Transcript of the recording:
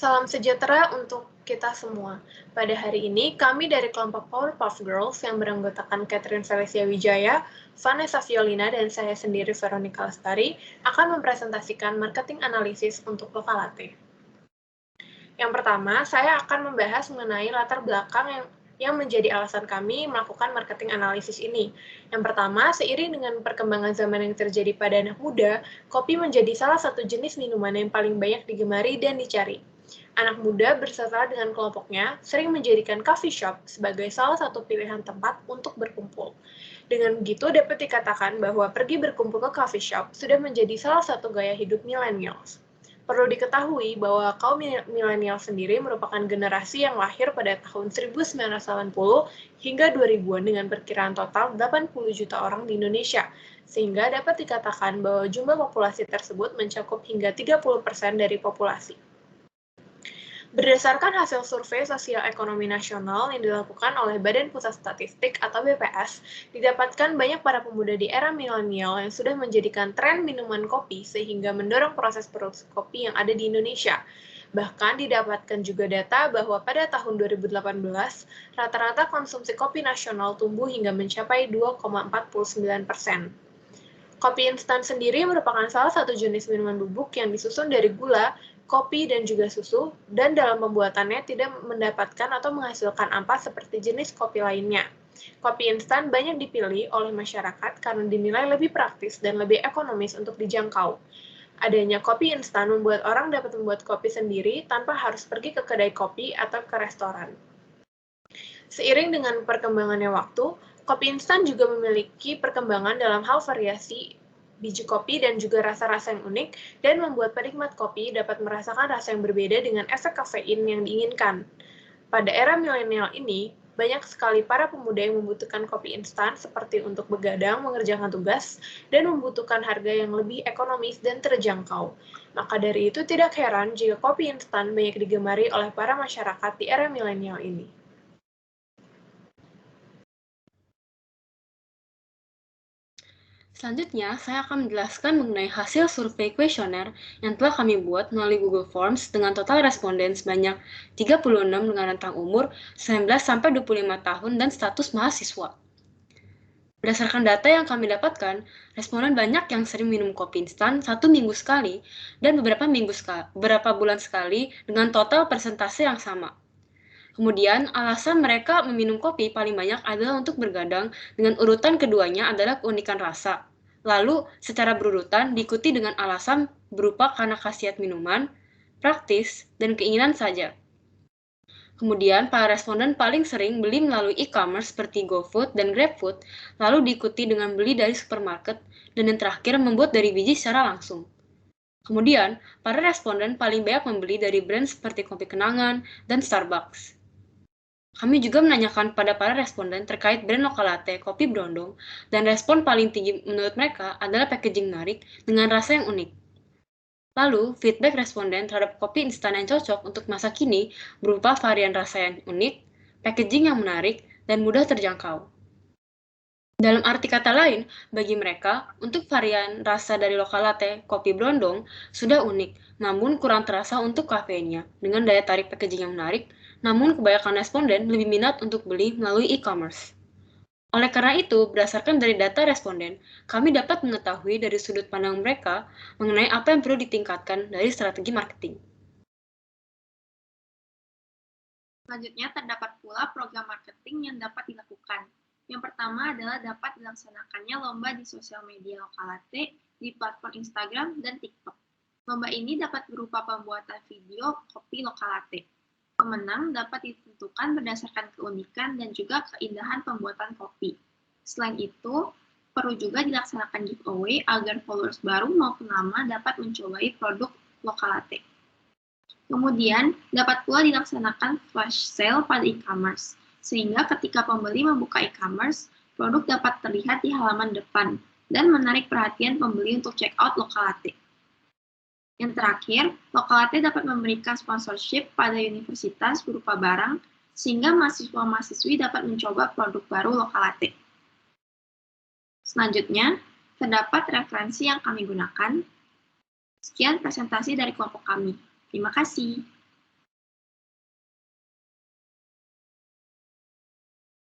Salam sejahtera untuk kita semua. Pada hari ini, kami dari kelompok Powerpuff Girls yang beranggotakan Catherine Felicia Wijaya, Vanessa Violina, dan saya sendiri Veronica Lestari akan mempresentasikan marketing analisis untuk Lokalate. Yang pertama, saya akan membahas mengenai latar belakang yang menjadi alasan kami melakukan marketing analisis ini. Yang pertama, seiring dengan perkembangan zaman yang terjadi pada anak muda, kopi menjadi salah satu jenis minuman yang paling banyak digemari dan dicari. Anak muda berserta dengan kelompoknya sering menjadikan coffee shop sebagai salah satu pilihan tempat untuk berkumpul. Dengan begitu, dapat dikatakan bahwa pergi berkumpul ke coffee shop sudah menjadi salah satu gaya hidup millennials. Perlu diketahui bahwa kaum milenial sendiri merupakan generasi yang lahir pada tahun 1980 hingga 2000-an dengan perkiraan total 80 juta orang di Indonesia, sehingga dapat dikatakan bahwa jumlah populasi tersebut mencakup hingga 30% dari populasi. Berdasarkan hasil survei sosial ekonomi nasional yang dilakukan oleh Badan Pusat Statistik atau BPS, didapatkan banyak para pemuda di era milenial yang sudah menjadikan tren minuman kopi sehingga mendorong proses produksi kopi yang ada di Indonesia. Bahkan didapatkan juga data bahwa pada tahun 2018, rata-rata konsumsi kopi nasional tumbuh hingga mencapai 2,49%. Kopi instan sendiri merupakan salah satu jenis minuman bubuk yang disusun dari gula, kopi, dan juga susu, dan dalam pembuatannya tidak mendapatkan atau menghasilkan ampas seperti jenis kopi lainnya. Kopi instan banyak dipilih oleh masyarakat karena dinilai lebih praktis dan lebih ekonomis untuk dijangkau. Adanya kopi instan membuat orang dapat membuat kopi sendiri tanpa harus pergi ke kedai kopi atau ke restoran. Seiring dengan perkembangannya waktu, kopi instan juga memiliki perkembangan dalam hal variasi biji kopi dan juga rasa-rasa yang unik, dan membuat penikmat kopi dapat merasakan rasa yang berbeda dengan efek kafein yang diinginkan. Pada era milenial ini, banyak sekali para pemuda yang membutuhkan kopi instan seperti untuk begadang, mengerjakan tugas, dan membutuhkan harga yang lebih ekonomis dan terjangkau. Maka dari itu tidak heran jika kopi instan banyak digemari oleh para masyarakat di era milenial ini. Selanjutnya, saya akan menjelaskan mengenai hasil survei kuesioner yang telah kami buat melalui Google Forms dengan total responden sebanyak 36 dengan rentang umur 19-25 tahun dan status mahasiswa. Berdasarkan data yang kami dapatkan, responden banyak yang sering minum kopi instan 1 minggu sekali dan beberapa bulan sekali dengan total persentase yang sama. Kemudian, alasan mereka meminum kopi paling banyak adalah untuk bergadang, dengan urutan keduanya adalah keunikan rasa. Lalu, secara berurutan diikuti dengan alasan berupa karena khasiat minuman, praktis, dan keinginan saja. Kemudian, para responden paling sering beli melalui e-commerce seperti GoFood dan GrabFood, lalu diikuti dengan beli dari supermarket, dan yang terakhir membuat dari biji secara langsung. Kemudian, para responden paling banyak membeli dari brand seperti Kopi Kenangan dan Starbucks. Kami juga menanyakan pada para responden terkait brand Lokalate Kopi Brondong, dan respon paling tinggi menurut mereka adalah packaging menarik dengan rasa yang unik. Lalu, feedback responden terhadap kopi instan yang cocok untuk masa kini berupa varian rasa yang unik, packaging yang menarik, dan mudah terjangkau. Dalam arti kata lain, bagi mereka, untuk varian rasa dari Lokalate Kopi Brondong sudah unik, namun kurang terasa untuk kafeinnya, dengan daya tarik packaging yang menarik, namun kebanyakan responden lebih minat untuk beli melalui e-commerce. Oleh karena itu, berdasarkan dari data responden, kami dapat mengetahui dari sudut pandang mereka mengenai apa yang perlu ditingkatkan dari strategi marketing. Selanjutnya, terdapat pula program marketing yang dapat dilakukan. Yang pertama adalah dapat dilaksanakannya lomba di sosial media Lokalate di platform Instagram dan TikTok. Lomba ini dapat berupa pembuatan video kopi Lokalate. Pemenang dapat ditentukan berdasarkan keunikan dan juga keindahan pembuatan kopi. Selain itu, perlu juga dilaksanakan giveaway agar followers baru maupun lama dapat mencobai produk Lokalate. Kemudian, dapat pula dilaksanakan flash sale pada e-commerce, sehingga ketika pembeli membuka e-commerce, produk dapat terlihat di halaman depan dan menarik perhatian pembeli untuk check out Lokalate. Yang terakhir, Lokalate dapat memberikan sponsorship pada universitas berupa barang, sehingga mahasiswa-mahasiswi dapat mencoba produk baru Lokalate. Selanjutnya, terdapat referensi yang kami gunakan. Sekian presentasi dari kelompok kami. Terima kasih.